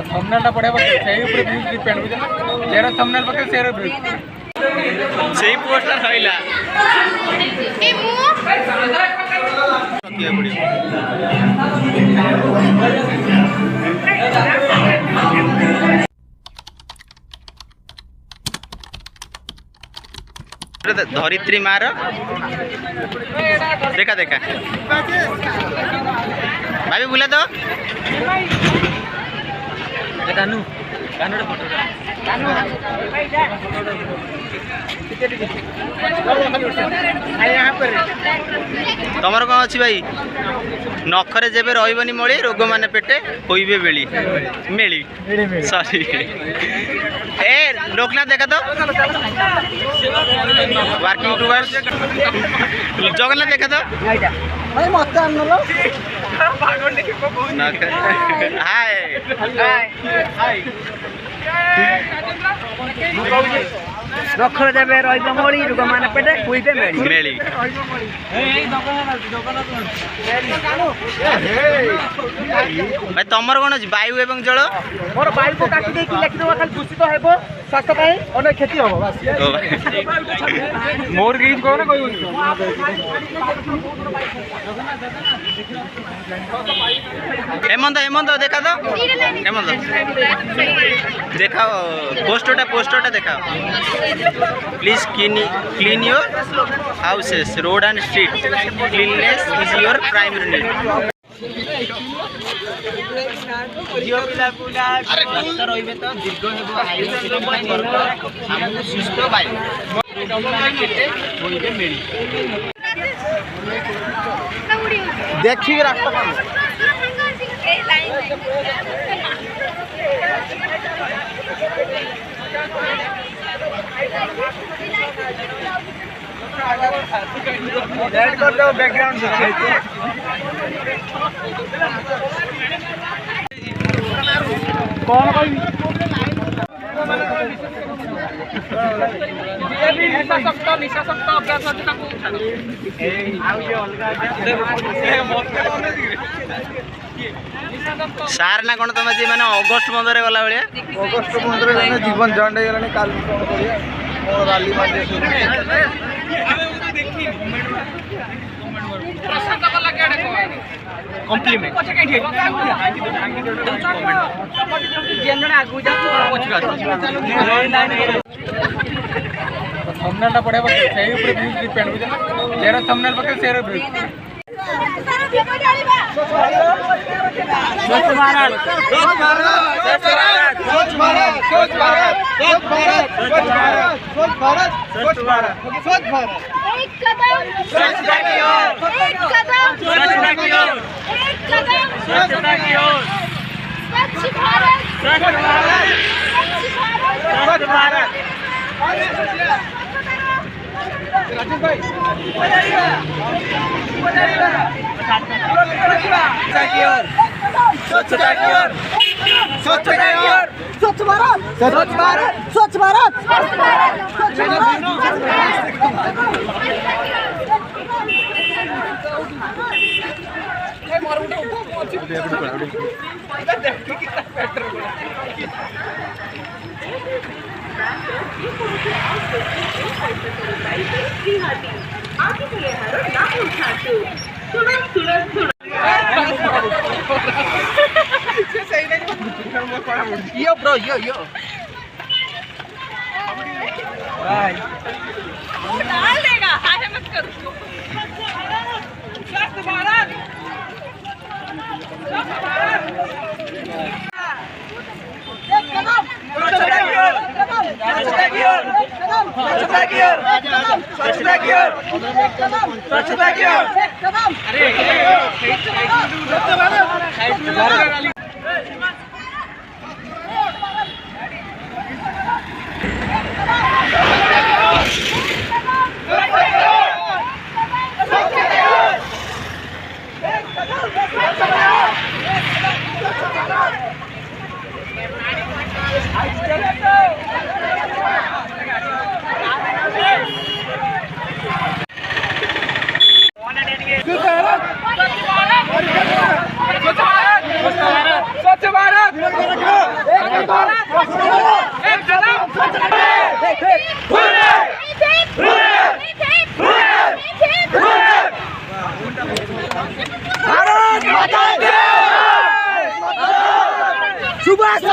thumbnail पड़े सही ऊपर व्यूज डिपेंड बुझला जेरा थंबनेल पके शेयर व्यूज सही पोस्टर होइला ए मु सकिया पड़ी धरित्री मार देखा देखा भाभी बुला तो कानू कानू फोटो तमर कौन अच्छी भाई नखरे जेबे रही मड़ी रोग माने पेटे होइबे बेली मेली सॉरी ए लोकनाथ देखा तो वर्किंग टुवर्ड्स जगन्नाथ देखा तो भाई मत आनलो हाय हाय नखरे जेबे रही मड़ी रोग माने पेटे होइबे मेली भाई तमर कौन अच्छी वायु एवं जल मोर वायु को काटी दे कि लेखि दवा खाली दूषित हेबो स्वास्थ्य पई अनेक क्षति होबो बस मोर गीत को ना कोई हेमंत हेमंत देखा तो हेमंत देखाओ पोस्टरटा देखाओ please clean your houses road and street cleanliness is your primary need झील पिला अरे सुस्थ रहिबे तो दीर्घ हेबो आयु हमहु सुस्थ वायु होइबे मेली देखि रास्ता पर ए लाइन ऐड कर दो बैकग्राउंड कौन कोई निशा सक्त अभ्यास सार ना कौन तुम मैंने अगस्ट 15 गला भाया अगस्ट 15 जीवन जंड गलानी काल कौन करिया राली मारे कॉम्प्लीमेंट थंबनेल पड़े सही ऊपर व्यूज डिपेंड बुझला जेरा थंबनेल पके शेयर व्यूज स्वच्छ भारत स्वच्छ भारत स्वच्छ भारत स्वच्छ भारत स्वच्छ भारत स्वच्छ भारत स्वच्छ भारत स्वच्छ भारत स्वच्छ भारत एक कदम स्वच्छता की ओर एक कदम स्वच्छता की ओर एक कदम स्वच्छता की ओर स्वच्छ भारत स्वच्छ भारत स्वच्छ भारत स्वच्छ भारत राजू भाई स्वच्छता की ओर स्वच्छता की ओर स्वच्छ भारत स्वच्छ भारत स्वच्छ भारत स्वच्छ भारत स्वच्छ यो ब्रो यो डाल देगा हाय मत करो स्वच्छ भारत स्वच्छ भारत एक कदम स्वच्छता की ओर स्वच्छता की ओर स्वच्छता की ओर स्वच्छता की ओर स्वच्छता की ओर एक कदम अरे स्वच्छ भारत भारत माता की सुभाष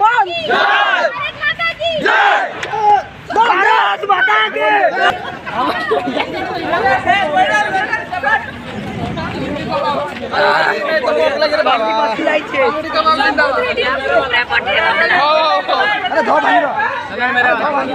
मान जय भारत माता की अरे धो भाई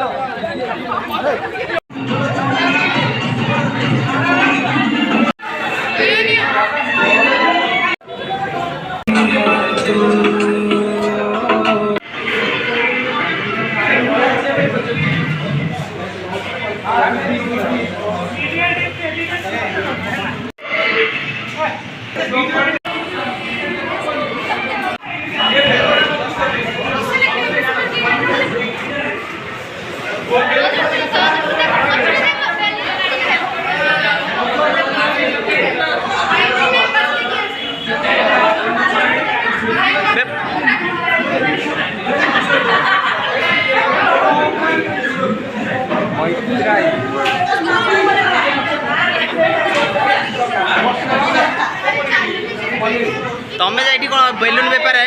तमें जाइटी कौन बेलून बेपार है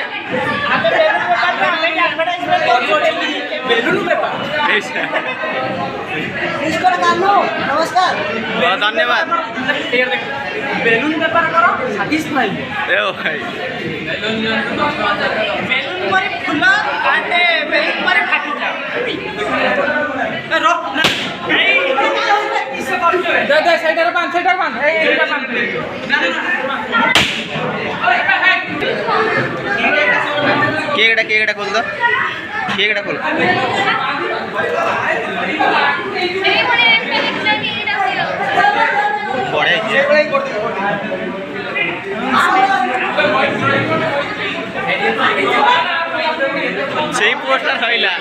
नमस्कार बहुत धन्यवाद बेलून व्यापार करो सैटिस्फाई ए ओ भाई बेलून पर फूल काटे बेलून पर फाटी जा रो इसे कर दे दे साइडर बांध ए एटा बांध केकड़ा खोल दो केकड़ा खोल बड़े से पोस्टर हईला